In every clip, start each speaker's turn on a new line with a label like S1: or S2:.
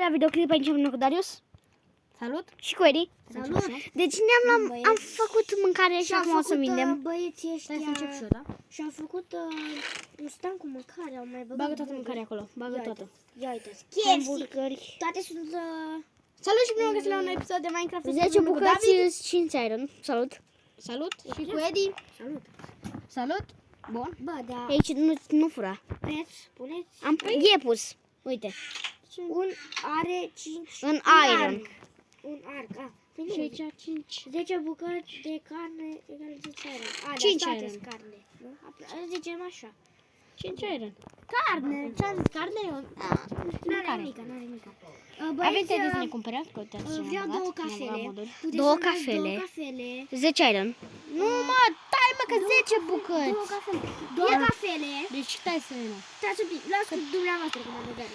S1: La videoclip aici împreună cu Darius.
S2: Salut!
S1: Și cu Edi.
S3: Salut!
S1: Deci am făcut mâncare și acum o să vindem.
S3: Băieții ăștia
S2: Stai să încep și eu, da?
S3: și-au făcut un stand cu mâncare, au mai băgat.
S2: Bagă toată mâncarea acolo, bagă toată.
S3: Ia uitați,
S1: Hamburgeri.
S3: toate sunt
S2: Salut și bine găsit la un episod de Minecraft.
S1: 10 bucăți, 5 iron. Salut.
S2: Salut și cu Edi.
S3: salut.
S2: Salut! Bun.
S3: Bă, da,
S1: Aici nu fura.
S3: puneți
S1: E pus. Uite.
S3: un are 5
S1: În iron.
S3: un arc,
S2: Și aici 5.
S3: 10 bucăți de carne egal 10 iron.
S2: 5
S3: toate
S2: iron.
S3: sunt carne, nu? Zicem așa.
S2: 5 iron.
S3: Carne, ce-am zis, carne? N-are nimica.
S2: Aveți Edi să ne cumpere? Că uitați ce
S3: vreau
S2: ne-am
S3: două
S2: băgat, ne-am
S3: cafele.
S2: băgat moduri.
S3: Puteți
S1: Două
S3: să-mi dați
S1: cafele.
S3: Două cafele.
S1: 10 iron.
S2: Nu mă, tai mă că 10
S3: Două
S2: bucăți.
S3: cafele. Două cafele.
S2: Deci stai să ne
S3: Stați un pic, luați cu dumneavoastră cum am băgat.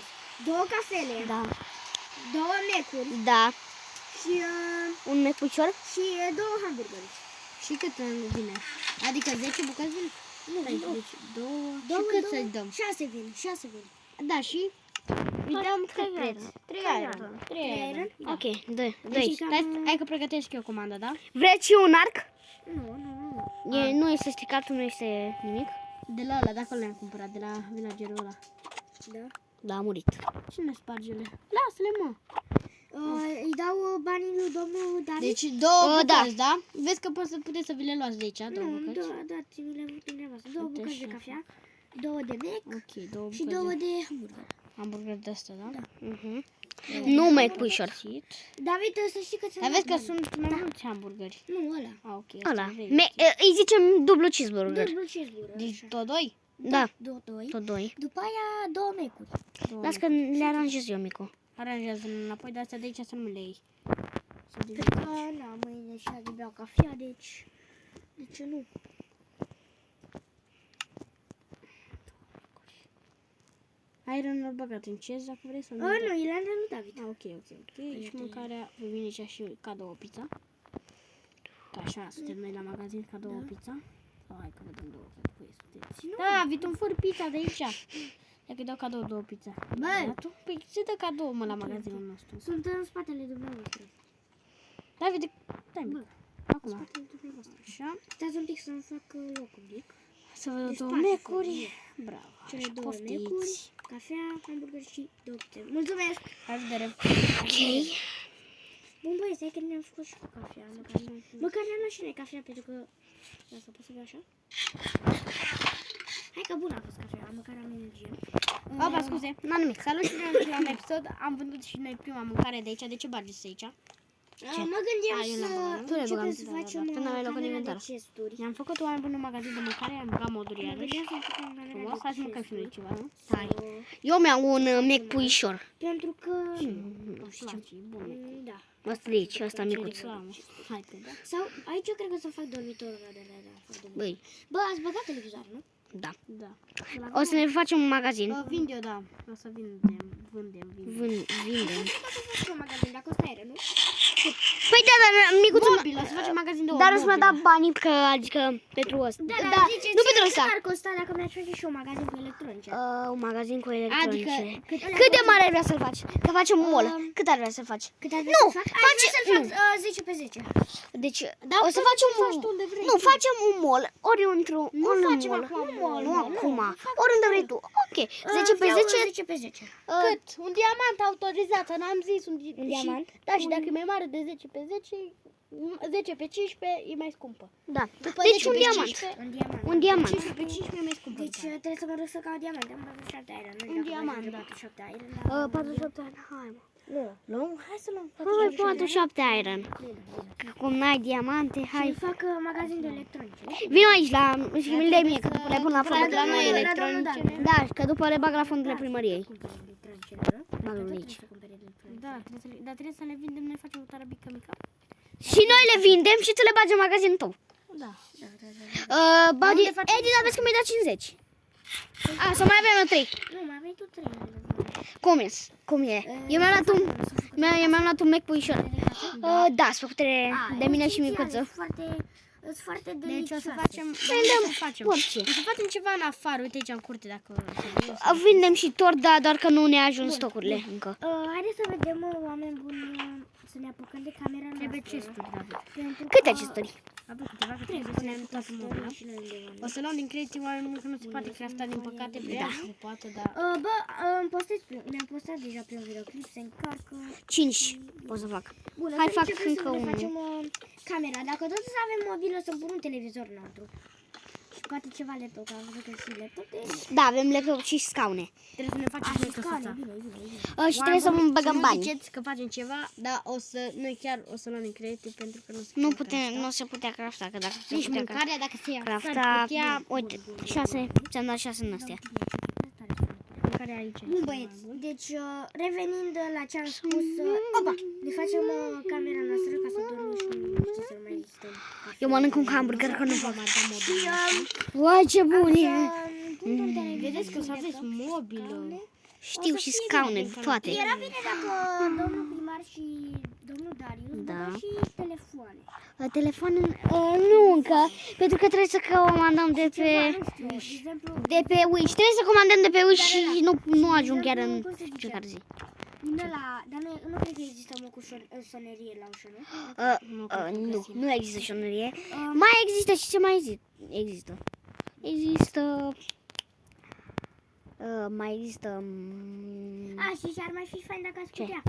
S3: Două cafele.
S1: Da.
S3: Două mecuri.
S1: Da.
S3: Și,
S1: Un mecucior.
S3: și două hamburgeri.
S2: Și cât vine? Adică 10 bucăți vin?
S3: Nu,
S2: Stai,
S3: două.
S2: deci 2. Și
S3: Două,
S2: cât
S3: două.
S2: să-i dăm?
S3: 6 vin.
S2: Da, și îi dăm cât
S1: trei
S2: preț?
S1: iron.
S2: 3 iron. 3
S3: Trei
S2: iron.
S3: iron?
S2: Da.
S1: Ok, doi.
S3: Deci
S2: Stai, hai că pregătesc eu comanda, da?
S1: Vreți și un arc?
S3: Nu.
S1: Nu este stricat, nu este nimic.
S2: De la ăla, de acolo le-am cumpărat, de la villagerul ăla.
S3: Da.
S1: Da, a murit.
S2: Cine spargele? Lasă-le, mă.
S3: Îi dau banii lui domnul David.
S2: Deci două
S1: da.
S2: bucăți, da? Vezi că puteți să vi le luați de aici, două
S3: Nu,
S2: bucăți?
S3: dați-mi-le dumneavoastră. Două
S2: Uite
S3: bucăți de
S2: așa.
S3: cafea, două de mec
S2: Ok, două
S3: și
S2: bucăți
S3: două
S2: de
S3: de hamburger.
S2: hamburger de astea, da?
S1: Nu mecușor.
S3: David, să știi că ți-am
S2: Dar vezi
S3: dat
S2: că sunt mai mulți hamburgeri.
S3: Nu, ăla.
S2: Ah, ok.
S1: Ăla.
S2: asta vrei.
S1: Îi zicem dublu cheeseburger.
S3: Dublu cheeseburger.
S2: Deci tot doi?
S1: Da,
S3: Două, doi.
S1: tot doi.
S3: După aia două mecuri.
S1: Las că le aranjez eu, micu.
S2: Aranjează înapoi, de astea de aici să nu le iei. Să
S3: Pentru
S2: divizezi.
S3: că, na, mâine și de beau cafea, deci... De ce nu?
S2: Iron-ul băgat în cez, dacă vrei să nu.
S3: Nu, el a lui David.
S2: Ah, ok. Și mâncarea, vă vine și așa cadou o pizza. Da, așa, suntem noi la magazin, cadou o pizza. Sau hai că vă dăm două, că voi sunteți. Da, vii tu fără pizza de aici. Dacă îi dau cadou două pizza.
S3: Bă!
S2: Păi ce dă cadou, mă, la magazinul nostru?
S3: Sunt în spatele dumneavoastră.
S2: David, stai mic. Acum.
S3: Spatele dumneavoastră.
S2: Așa.
S3: Stați un pic să-mi fac loc un pic.
S2: Să vă dau
S3: Deci
S2: două
S3: patru
S2: mecuri.
S3: sunt.
S2: Bravo.
S3: Cele
S2: Și
S3: două
S2: poftiți.
S3: mecuri, cafea, hamburger și două pizze. Mulțumesc!
S2: La revedere.
S1: Ok.
S3: Bun băieți, hai că ne-am făcut și cu cafea. Măcar ne-am luat și noi cafea, pentru că... Asta pot să beau așa? Hai că bună a fost cafea, măcar am energie.
S2: Opa, scuze.
S1: N-am nimic.
S2: Salut și bine la un episod. Am vândut și noi prima mâncare de aici. De ce bagi aici?
S3: Mă gândeam
S2: eu
S3: să
S2: l-am băgat.
S1: Tu le
S3: începem
S1: băgam,
S3: să
S1: da,
S3: facem
S1: da, până la loc în
S3: camera
S1: inventar.
S3: de chesturi.
S2: I-am făcut oameni buni un magazin de mâncare, am băgat moduri
S3: Mă
S2: iarăși.
S3: gândeam să facem camera
S2: Frumos, hai să mâncăm și noi ceva, nu?
S1: Hai. Eu mi-am un mec puișor.
S3: Pentru că...
S2: Nu știu ce e bun.
S3: Da.
S1: Ăsta de aici, ăsta micuț.
S2: Hai că da.
S3: Sau aici eu cred că să fac dormitorul ăla de la foarte bun.
S1: Băi,
S3: Bă, ați băgat televizor, nu?
S1: da.
S2: Da.
S1: O să ne facem un magazin.
S2: Vind eu, da. O să vindem. Vindem.
S1: Vindem.
S3: Poate să fac un magazin, dacă ăsta era, nu?
S1: Păi da, dar micuțul...
S2: Mobil, o să facem magazin de
S1: Dar îți mi-a dat banii, că, adică pentru ăsta.
S3: Da,
S1: nu pentru ăsta.
S3: Cât ar costa dacă mi-aș face și un magazin cu electronice?
S1: Un magazin cu electronice.
S2: Adică,
S1: Cât de mare ai vrea să-l faci? Să facem un mall. Cât ar vrea să faci?
S3: Cât ar
S1: Nu,
S3: să fac?
S1: face...
S3: Să-l fac 10 pe 10.
S1: Deci,
S2: Da,
S1: o să
S2: poți
S1: facem
S2: să faci
S1: un...
S2: tu unde vrei
S1: Nu,
S2: tu.
S1: facem un mall. Ori într-un
S3: facem
S1: mall.
S3: acum un mall,
S1: Nu
S3: nu,
S1: acum.
S3: nu, fac
S1: Oriunde vrei tu. Ok. 10 pe 10.
S3: 10 pe 10.
S2: Cât? Un diamant autorizat, n-am zis un
S3: diamant?
S2: Da, și dacă e mai mare de 10 pe 10, 10 pe 15 e mai scumpă.
S1: Da.
S2: După
S1: Deci
S2: 10
S1: un
S2: pe
S1: diamant.
S2: 15,
S3: Un diamant.
S1: Un diamant.
S2: 15 pe 15 e mai scumpă.
S3: Deci trebuie să mă duc să caut diamante. Am 47 iron. Nu
S2: Un diamant, da.
S3: 47 iron.
S1: 47 ani. Hai, mă.
S2: Luăm? Hai să luăm.
S1: Hai, 47 iron. Că cum n-ai diamante, hai.
S3: Și fac magazin de electronice.
S1: Vino aici la... și mi le mie, că după le pun la fond.
S2: La noi electronice.
S1: Da, că după le bag la fondul primăriei. Bagă aici.
S2: Da, trebuie să le vindem, noi facem o tarabică mică.
S1: Și noi le vindem și tu le bagi în magazinul tău.
S2: Da.
S1: Edi, dar vezi că mi-ai dat 50. A, să mai avem 3.
S3: Nu, mai aveai tu 3.
S1: Cum e? Eu mi-am luat un Mac puișor. Da, sunt făcute de mine și micuță.
S3: Foarte Sunt foarte
S2: Deci
S3: delicioase.
S2: o să facem...
S1: orice.
S2: O să facem ceva în afară. Uite aici în curte dacă...
S1: Vindem și tort, dar doar că nu ne ajung stocurile încă.
S3: Haideți să vedem, oameni buni, să ne apucăm de camera
S2: Trebuie
S3: noastră.
S2: chesturi, David.
S3: Pentru
S1: Câte
S3: că
S1: acesturi?
S2: Avem câteva, că trebuie să punem toată mobila.
S3: și noi undeva.
S2: O să luăm din Creative Oameni că nu se poate crafta, din păcate, vrea să se poată, dar...
S3: Bă, mi-am postat deja pe un videoclip, se încarcă.
S1: 5 pot să fac.
S3: Bun,
S1: Hai,
S3: atunci
S1: fac
S3: trebuie
S1: încă
S3: să ne
S1: unul.
S3: facem camera. Dacă tot să avem mobilă, să pun un televizor înăuntru. Și poate ceva laptop, că am văzut că și laptop e...
S1: Da, avem laptop și scaune.
S2: Trebuie să ne facem
S3: Așa,
S2: noi
S3: scaune,
S2: căsuța.
S3: bine.
S1: Și trebuie să băgăm
S2: Nu
S1: bani.
S2: ziceți că facem ceva, dar o să, noi chiar o să luăm din Creative pentru că nu se
S1: Nu
S2: poate
S1: putem,
S2: crafta.
S1: nu se putea crafta, că dacă se
S2: Nici
S1: putea
S2: mâncarea, dacă se ia
S1: crafta,
S2: putea,
S1: uite, 6, ți-am dat 6 în astea.
S2: mâncarea aici.
S3: Bun, băieți, deci revenind la ce am spus, opa, ne facem camera noastră ca să dormim și nu știu să nu mai existăm.
S1: Eu mănânc un hamburger că nu pot.
S3: Și
S1: Uai, ce bun e!
S2: Vedeți că o să aveți mobilă.
S1: Știu și scaune, toate.
S3: Era bine dacă domnul primar și domnul Darius
S1: Da.
S3: dădea și telefoane.
S1: Telefonul, nu încă, pentru că trebuie să comandăm de pe...
S3: Nu știu, de exemplu,
S1: De pe Wish. Trebuie să comandăm de pe Wish și nu ajung chiar în fiecare zi.
S3: din ăla, dar nu cred că există mă cu sonerie la ușă, nu?
S1: Nu există șonerie. Mai există și ce mai există? Mai există...
S3: Și ar mai fi fain dacă ați putea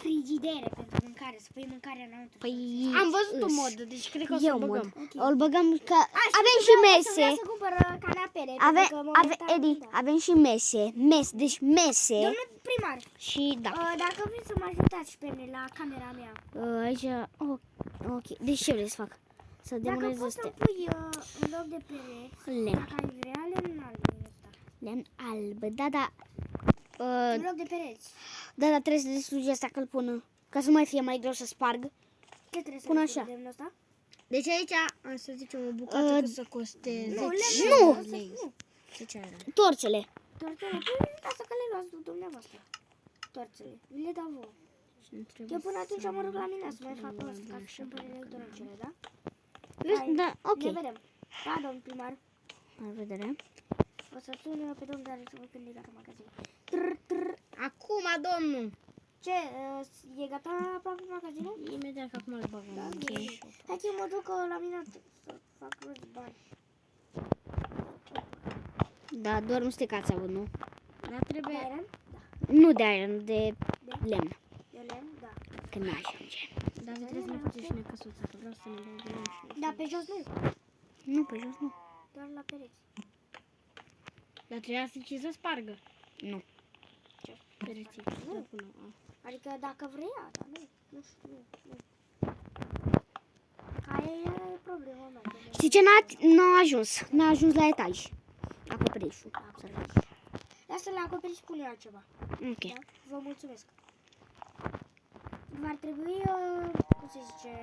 S3: frigidere pentru mâncare, să pui mâncarea înăuntru.
S1: Păi...
S2: Am văzut un mod, deci cred că o să-l băgăm.
S1: Îl băgăm că... Avem și mese.
S3: Vreau să cumpăr canapele.
S1: Avem și mese. Deci mese.
S3: Domnul primar,
S1: Și da.
S3: dacă vreți să mă ajutați pe mine la camera mea,
S1: Aici... Ok. Deci ce vrei să fac? Să
S3: dacă
S1: demonez
S3: poți
S1: astea.
S3: să pui în loc de pereți,
S1: Lemn.
S3: dacă ai vrea, lemn alb din ăsta.
S1: Lemn alb. Da.
S3: În loc de pereți.
S1: Da, trebuie să distrugi asta că-l pun. Ca să mai fie mai greu să sparg.
S3: Ce trebuie să
S1: Pun
S3: pun
S1: așa.
S3: lemnul ăsta?
S2: Deci aici, să zicem, o bucată că să coste 10
S1: Nu.
S2: lei. Ce ce era?
S1: Torțele.
S3: Torțele, păi lasă că le luați dumneavoastră. Torțele, vi le dau vouă. Eu până atunci mă rog la mine să mai fac rost ca să cumpăr electronicele, da? Hai,
S1: Da, ok.
S3: Ne vedem. Da, domn primar.
S1: La revedere.
S3: O să sun eu pe domnul Darius să văd când e gata magazinul.
S2: Acum, domnul!
S3: Ce? E gata aproape magazinul?
S2: Imediat că acum îl băgăm.
S3: Da,
S2: Ok.
S3: bine. Hai că eu mă duc la mine să fac rost bani.
S1: Da, doar nu stricați avut, nu?
S2: Dar trebuie...
S3: Iron?
S1: Nu de iron, de lemn.
S3: De lemn? Da.
S1: Că n-ajunge.
S2: Dar trebuie să ne facem și noi căsuța, că vreau să ne băgăm și noi.
S3: Da, pe jos nu.
S1: Nu, pe jos nu.
S3: Doar la pereți.
S2: Dar trebuia să și să spargă.
S1: Nu.
S2: Pereții.
S3: Nu.
S2: Până,
S3: Adică dacă vrea, dar nu. Nu știu, nu. Aia e problema mea.
S1: Știi ce n-a ajuns? N-a ajuns la etaj. Acoperișul.
S3: Lasă la acoperiș și pune altceva.
S1: Ok.
S3: Da? Vă mulțumesc. V-ar trebui, cum se zice,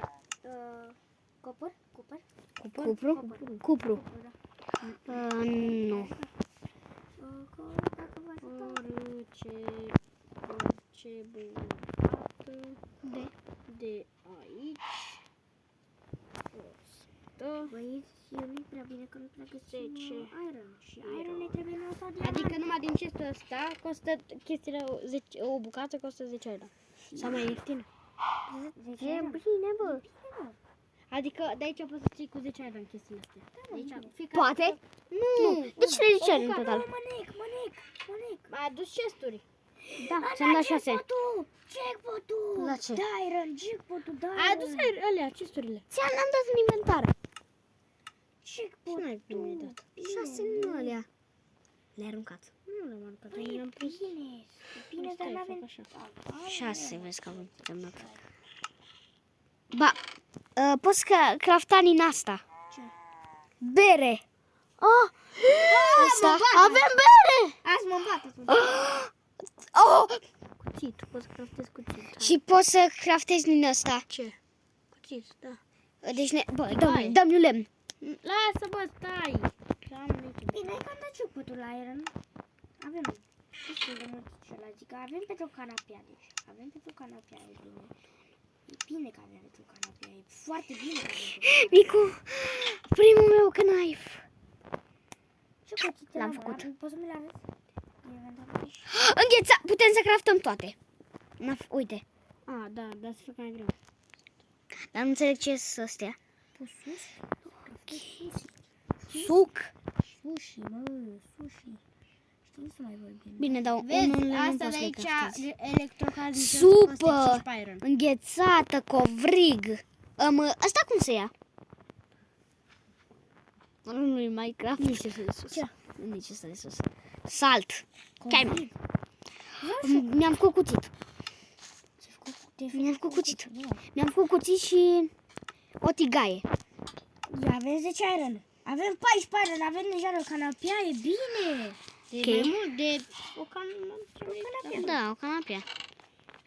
S3: copăr? Cupăr?
S1: Cupru? Cupru.
S3: Da.
S1: Nu.
S3: Dacă vă ajută.
S2: orice bucată de aici.
S3: Băieți, eu nu-i prea bine că nu prea găsim
S2: 10
S3: iron. Și iron ne trebuie neapărat de
S2: Adică numai din chestul ăsta costă chestiile, o bucată costă 10 euro. Sau mai ieftin.
S1: E bine, bă.
S2: Adică de aici poți să ții cu 10 euro în chestiile astea. De aici, fiecare
S1: Poate? Nu. De ce le zice în total?
S3: Mănec.
S2: Mai adus chesturi.
S1: Da, ți-am dat 6.
S3: Jackpot-ul!
S1: La ce?
S3: Da, iron, jackpot-ul, da.
S2: Ai adus alea, chesturile.
S1: Ți-am dat în inventar.
S3: Jackpot-ul.
S2: Ce n-ai primit dat?
S1: 6 în alea. Le-ai aruncat.
S2: Nu le-am aruncat,
S3: Băi,
S2: le-am pus.
S3: bine, dar
S2: Stai,
S3: n-avem...
S2: fac așa.
S1: 6, vezi că avem ți-am dat. Ba, poți crafta din asta.
S3: Ce?
S1: Bere. Asta. Avem bere.
S3: Azi mă îmbată.
S2: Cuțit, poți să craftezi cuțit.
S1: Și poți să craftezi din asta.
S2: Ce? Cuțit, da.
S1: Deci, dă-mi un lemn.
S2: Lasă, bă, stai.
S3: Bine, ai cam dat jackpot-ul la iron. Avem destul de mult celălalt. Zic că avem pentru canapea, deci. Avem pentru canapea, e bine. E bine că avem tu canapea, e foarte bine că avem tu.
S1: Micu, primul meu knife.
S3: Ce cuțite
S1: L-am făcut.
S3: Poți să mi le arăți? Inventarul.
S1: Îngheța, putem să craftăm toate. Uite,
S2: Ah, da, dar să fac mai greu.
S1: dar nu înțeleg ce sunt astea.
S3: Pus sus? Sushi.
S1: Suc.
S3: Sushi, mă, sushi. Știi să mai vorbim.
S1: Bine, dar
S2: Vezi,
S1: unul nu
S2: asta
S1: poți
S2: de
S1: să le
S2: aici,
S1: craftezi.
S2: electrocaznic.
S1: Supă, înghețată, covrig. Asta cum se ia? Nu e Minecraft.
S2: Nici ce de sus.
S3: Ce?
S1: Nici ăsta de sus. Salt. Chiar
S3: Covrig.
S1: mi-am făcut cuțit.
S3: Te-ai
S1: Mi-am făcut cuțit.
S3: Nu.
S1: Mi-am făcut cuțit și o tigaie.
S3: Ia, avem 10 iron. Avem 14 iron, avem deja o canapea, e bine.
S2: De
S1: Ok.
S2: mai mult de o canapea.
S1: Da, o canapea.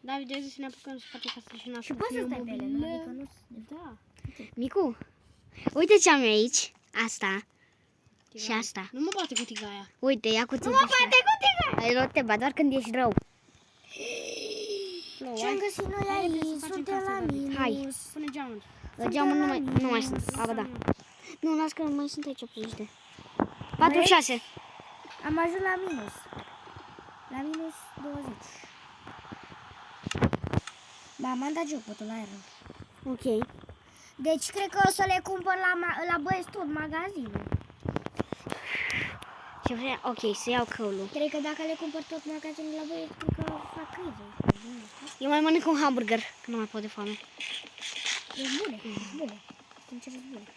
S2: David, de să ne apucăm să facem casă și
S3: Și poți să stai pe ele, nu? Adică nu...
S2: Da.
S1: Micu, uite ce am eu aici. Asta. Și asta.
S2: Nu mă bate cu tigaia.
S1: Uite, ia cuțitul. Nu mă bate cu tigaia! Nu te bat, doar când ești rău.
S3: Ce-am găsit noi aici? Suntem la minus.
S1: Hai.
S2: Pune geamul.
S1: Geamul nu mai sunt. A, ba da. Nu, las că nu mai sunt aici 80 de. 46.
S3: Am ajuns la minus. La minus 20. Ba, m-am dat jocutul la iron.
S1: Ok.
S3: Deci cred că o să le cumpăr la băieți tot magazinul.
S1: Ce vrea? Ok, să iau căulul.
S3: Cred că dacă le cumpăr tot magazinul la băieți, cred că fac criză.
S1: Eu mai mănânc un hamburger, că nu mai pot de foame.
S3: E bune, e bune. Sincer, e bune.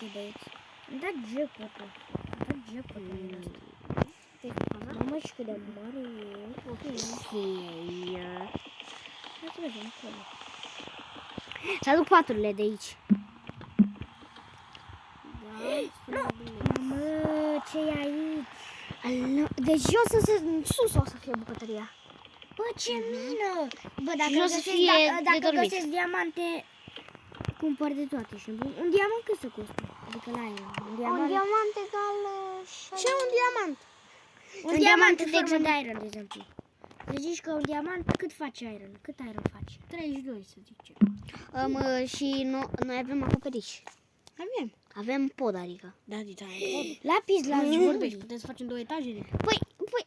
S3: Ok, băieți. Am dat jackpot-ul. Am dat jackpot-ul ăsta. Mamă, și cât de mare e. Ok. Hai să vedem acolo.
S1: Să aduc paturile de aici.
S3: Mamă, ce e aici?
S1: Deci jos sus o să fie bucătăria.
S3: Bă, ce mină! Bă, dacă
S1: Și o să
S3: găsesc,
S1: fie de
S3: dacă
S1: dormit.
S3: găsesc diamante, cumpăr de toate. Și un diamant cât să costă? Adică la el. Un diamant
S1: egal...
S3: Ce un diamant? Un
S1: Un
S3: diamant
S1: diamant,
S3: în
S1: de
S3: formă
S1: exemplu.
S3: de iron, de exemplu. Să zici că un diamant cât face iron? Cât iron face?
S2: 32, să zicem.
S1: Și noi avem acoperiș.
S2: Avem.
S1: Avem pod, adică.
S2: Da, da.
S3: Lapis
S2: Vorbești,
S3: lazuli.
S2: putem să facem 2 etaje.
S1: Păi,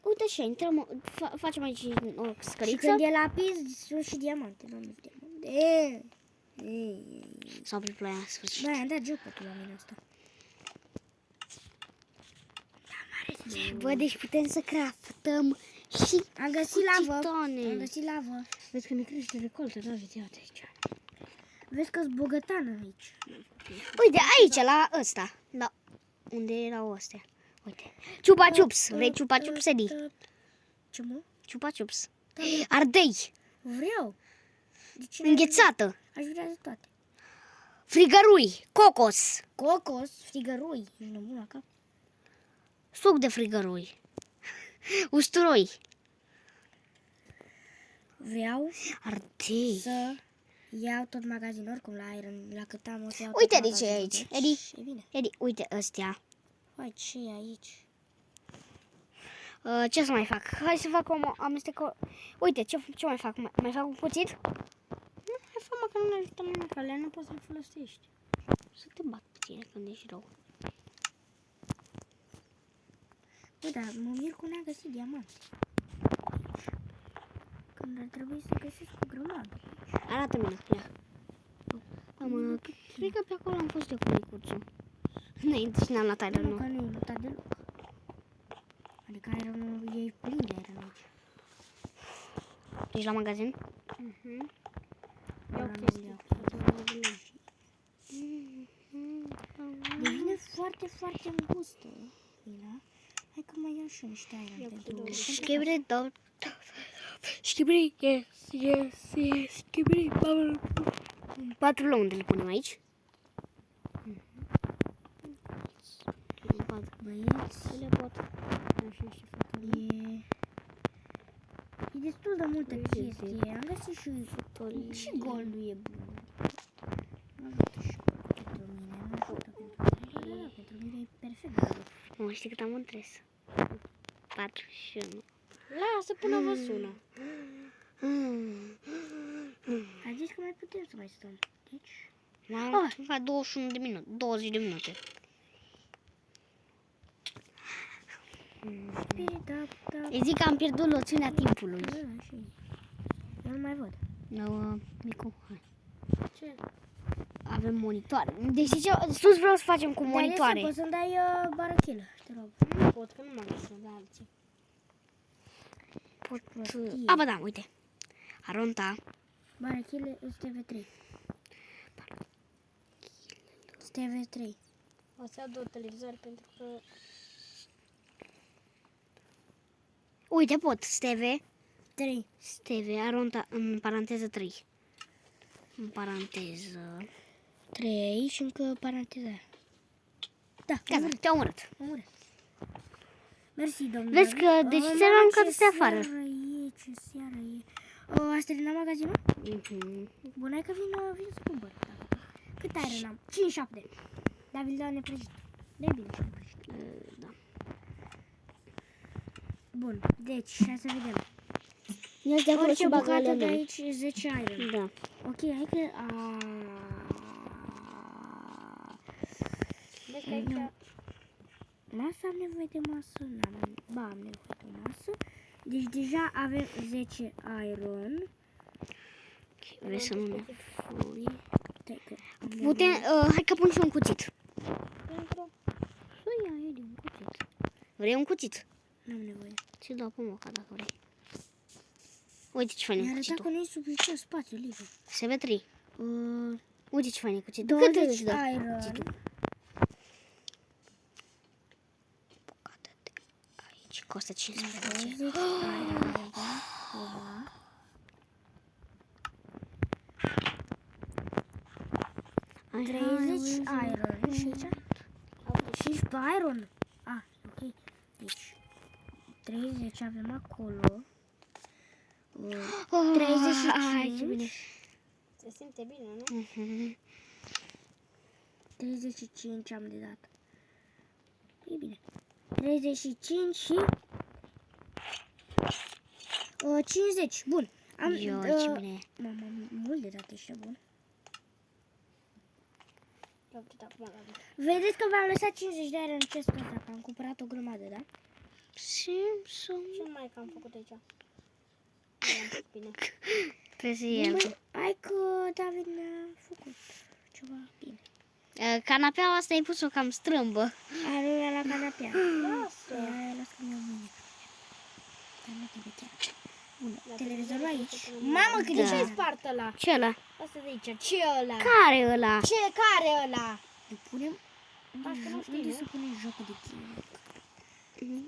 S1: uite așa, intrăm, facem aici o
S3: Și
S1: scăriță.
S3: când e lapis, sunt și diamante. Nu, nu diamante.
S1: S-a oprit ploaia în sfârșit.
S3: Da, am dat jackpot-ul la mine asta.
S1: Bă, deci putem să craftăm și
S3: Am găsit lavă.
S1: citone.
S3: Am găsit lavă.
S2: Vezi că ne crește recoltă, David, iată aici.
S3: Vezi că-s bogătan aici.
S1: Uite, aici, la ăsta. Da. Unde erau astea? Uite. Ciupa Chups. Vrei Ciupa Chups, Edi?
S3: Ce mă?
S1: Ciupa Chups. Ardei.
S3: Vreau. De ce
S1: Înghețată.
S3: Aș vrea de toate.
S1: Frigărui. Cocos.
S3: Cocos, frigărui. Ești nebun la cap?
S1: Suc de frigărui. Usturoi.
S3: Vreau
S1: Ardei.
S3: să iau tot magazinul, oricum la Iron, la cât am o să iau
S1: Uite,
S3: tot
S1: de ce e
S3: magazinul.
S1: aici, Edi?
S3: E bine.
S1: Edi, uite ăstea.
S3: Hai, ce e aici?
S1: Ce să mai fac? Hai să fac o amestecă. Uite, ce mai fac? Mai fac un cuțit?
S2: Hai, fă mă, că nu ne ajută nimic, alea nu poți să-l folosești.
S1: Să te bat pe tine când ești rău.
S3: Bă, dar mă mir cum n-am găsit diamant. Când ar trebui să găsesc o grămadă.
S1: Arată-mi, ia. Cred că pe acolo am fost de cu micuțul. Înainte și n-am luat
S3: Nu,
S1: ironul.
S3: că nu e notat deloc. Adică Ironul e plin de Iron aici.
S1: Ești la magazin?
S2: Iau
S3: Ăla
S2: chestii.
S3: Devine foarte, foarte îngustă. Mina. Hai că mai iau și eu niște Iron pentru...
S1: Schibri, da. Schibri, yes, schibri, patru unde le punem aici?
S3: Băieți,
S1: Le pot.
S3: e destul de multă chestie. Am găsit și goldul e bun. Nu ajută și goldul pentru mine. Nu ajută pentru mine. Da, pentru mine e perfect goldul.
S1: Nu știi cât am întres. 41.
S2: Lasă până vă sună.
S3: mai putem să mai stăm. Deci...
S1: Mai fac 21 de minute, 20 de minute.
S3: Spirit up, up.
S1: Îi zic că am pierdut noțiunea timpului.
S3: Da, așa e. Eu nu mai văd.
S1: No, Micu, hai.
S2: Ce?
S1: Avem monitoare. Deci ce? Sus vreau să facem cu monitoare.
S3: Poți să-mi dai barachilă, te rog.
S2: Nu pot, că nu m-am găsit de alții.
S1: A, bă, da, uite. Aronta.
S3: Barachile TV3. TV3.
S2: O să iau 2 televizoare pentru că...
S1: Uite, pot. Steve.
S3: 3.
S1: Steve, Aronta, în paranteză 3. În paranteză.
S3: 3 aici și încă paranteza aia. Da,
S1: Gata, te-au omorât.
S3: omoră. Mersi, domnule.
S1: Vezi că, deci ți-am că stai afară.
S3: Ce seară e. Ați terminat magazinul? Bun, hai că vin să cumpăr. Cât ai rănam? 5-7. Dar vi-l dau neprăjit. Dai bine și neprăjit.
S1: Da.
S3: Bun, deci, hai să vedem.
S1: Ia de acolo și
S3: Orice bucată
S1: bagale
S3: de
S1: mele.
S3: aici e 10 iron.
S1: Da.
S3: Ok, hai că...
S2: Deci că aici...
S3: Masă, am nevoie de masă? Ba, am nevoie de o masă. Deci deja avem 10 iron.
S1: Vrei să nu ne furi?
S3: Stai că...
S1: Putem, hai că pun și un cuțit.
S2: Pentru...
S1: Să ia eu de un cuțit. Vrei un cuțit?
S3: N-am nevoie.
S1: Ți dau pe moca dacă vrei. Uite ce fain e
S3: Mi-a arătat
S1: cuțitul.
S3: că nu e suficient spațiu liber.
S1: SB3. Uite ce fain e cuțitul.
S3: 20
S1: Cât îți dă
S3: iron.
S1: cuțitul? Bucată de aici costă 15.
S3: 20 iron, da? Cova.
S1: Hai,
S3: 30
S1: hai,
S3: iron. Și aici? 15 iron. Ah, ok. Deci, 30 avem acolo.
S1: Oh,
S3: 35.
S1: hai, ce bine.
S2: Se simte bine, nu?
S3: 35 am de dat. E bine. 35 și 50. Bun. Am
S1: Yo, ce bine.
S3: Mamă, mult de dat ăștia, bun.
S2: Eu uite acum la mine.
S3: Vedeți că v-am lăsat 50 de iron în chestul ăsta, că am cumpărat o grămadă, da?
S1: Simpson.
S2: Ce mai că am făcut aici? Bine.
S1: Trebuie să iei altul.
S3: Hai că David mi-a făcut ceva bine.
S1: Canapeaua asta ai pus-o cam strâmbă.
S3: Are la canapea.
S2: Lasă!
S3: Aia lasă-mi eu mâine. Dar nu trebuie chiar. Bun, televizorul aici. Mamă, cât
S2: De
S3: de
S2: ce-i
S3: ce
S2: spart ăla?
S1: Ce ăla?
S2: Asta de aici. Ce ăla?
S1: Care ăla?
S2: Ce? Care ăla?
S3: îl punem?
S2: Parcă nu știu,
S3: Unde
S2: nu?
S3: să punem jocul de chimic?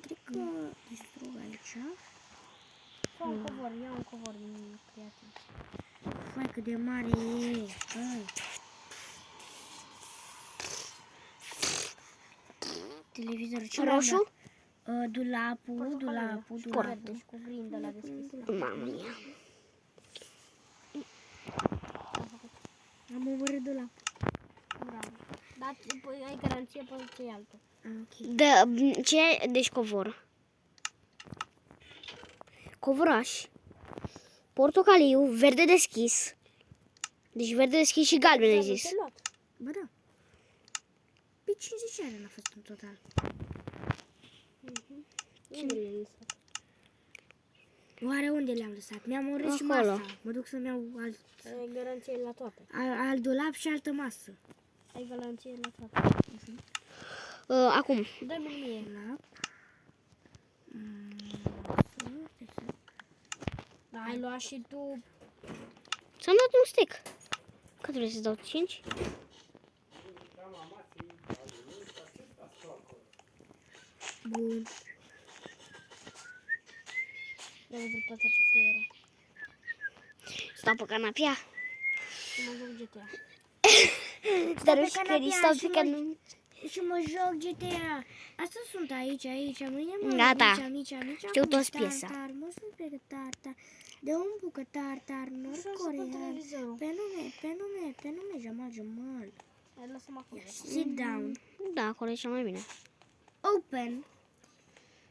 S3: Cred că distrug aici.
S2: Ia un covor, ia un covor din creativ.
S3: Hai cât de mare e. Hai. Televizorul ce
S1: Roșu?
S3: Dulapul.
S2: Deci cu grindă la deschis.
S1: Mamă mia.
S3: Am omorât dulapul.
S2: Bravo. Dar păi, ai garanție pe ce e altul.
S3: Ok.
S1: Ce? Deci covor. Covoraș. Portocaliu, verde deschis. Deci verde deschis și galben ai zis.
S2: Te-ai luat.
S3: Bă, da. Pe 50 ani a fost în total.
S2: Unde le-ai lăsat?
S3: Oare unde le-am lăsat? Mi-am omorât și
S1: Acolo.
S3: masa. Mă duc să-mi iau
S2: Ai garanție la toate.
S3: alt dulap și altă masă.
S2: Ai garanție la toate.
S1: Acum.
S2: Dă-mi mie.
S3: Dulap.
S2: Da, ai luat și tu.
S1: Ți-am dat un stick. Cât vrei să-ți dau? 5?
S3: Bun.
S2: Ia văzut pe ce fluieră.
S1: Stau pe canapea.
S2: Și mă joc GTA.
S1: Dar
S3: pe
S1: și că
S3: canapea
S1: stau
S3: și
S1: pe
S3: mă-
S1: canapea.
S3: Și mă joc GTA. Astăzi sunt aici, mâine mă
S1: Gata.
S3: aici.
S1: Știu toți piesa.
S3: Tar, mă sunt pe tar. De un bucă tar, nord-corean.
S2: televizorul.
S3: Pe nume, Jamal.
S2: Hai, lasă-mă acolo.
S3: Sit down.
S1: Da, acolo e cel mai bine.
S3: Open.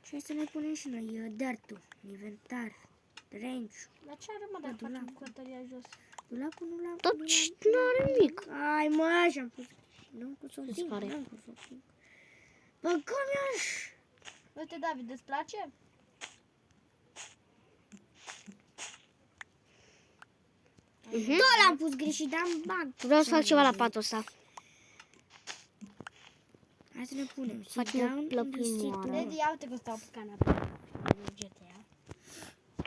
S3: Și hai să ne punem și noi dirt-ul în inventar. Range.
S2: Dar ce are, mă, dacă facem bucătăria jos?
S3: Dulapul nu l-am
S1: Dar n-are nimic.
S3: Ai, mă, așa-am pus. Nu-am pus-o
S1: Se
S3: singur,
S1: pare.
S3: n-am pus-o singur. Bă, cum i-aș?
S2: Uite, David, îți place?
S3: Tot l-am pus greșit, dar am bag.
S1: Vreau să fac ceva la patul ăsta.
S3: Hai să ne punem. Sit
S1: Facem o
S3: down in the
S1: plăpinioară.
S3: seat.
S2: Lady, ia uite că stau pe canapea. GTA.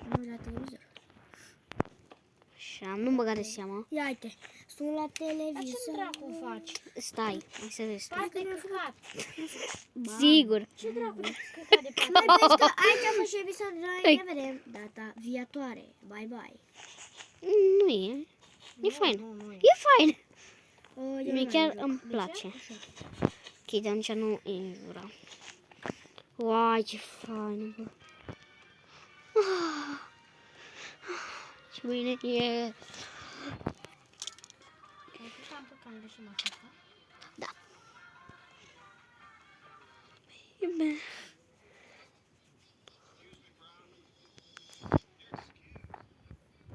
S3: Nu la televizor.
S1: Și am nu băga de seama.
S3: Ia uite, sunt la
S2: Dar ce
S3: televizor.
S2: dracu faci?
S1: Stai, hai să vezi.
S2: Stai de căcat.
S1: Sigur.
S2: Ce dracu de căcat de
S3: Mai
S2: pat?
S3: vezi că aici a fost și episodul, noi
S1: Hai.
S3: ne vedem data viitoare. Bye bye.
S1: Nu e. E fain.
S2: Nu e.
S1: E fain.
S3: Eu
S1: Mie
S3: n-am
S1: chiar
S3: joc.
S1: îmi place. Ok, dar nici nu înjura. Uai, ce fain, bă. Ce bine e.
S2: Ai pus am pe cam greșit masa asta?
S1: E bine.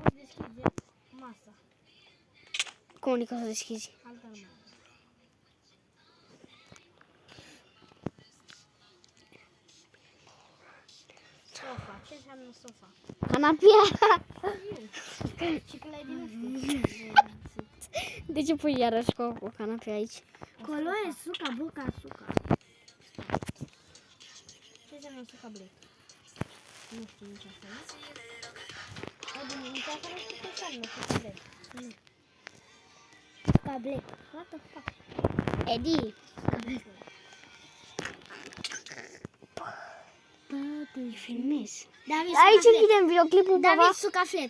S2: Poți deschide masa.
S1: Cum adică să deschizi?
S2: Altă lumea. Sofa. Ce înseamnă sofa?
S1: Canapia.
S2: Și că Lady nu știu.
S1: De ce pui iarăși cu o canapea aici?
S3: Colo e suca, buca, suca.
S2: Ce înseamnă suca black? Nu știu nici asta, nu? Lady, nici asta nu știu ce înseamnă suca black.
S3: Suca black.
S2: What the fuck?
S1: Eddie. Filmez.
S3: David,
S1: Aici
S3: suca flat.
S1: închidem videoclipul,
S3: David,
S1: baba.
S3: suca flat.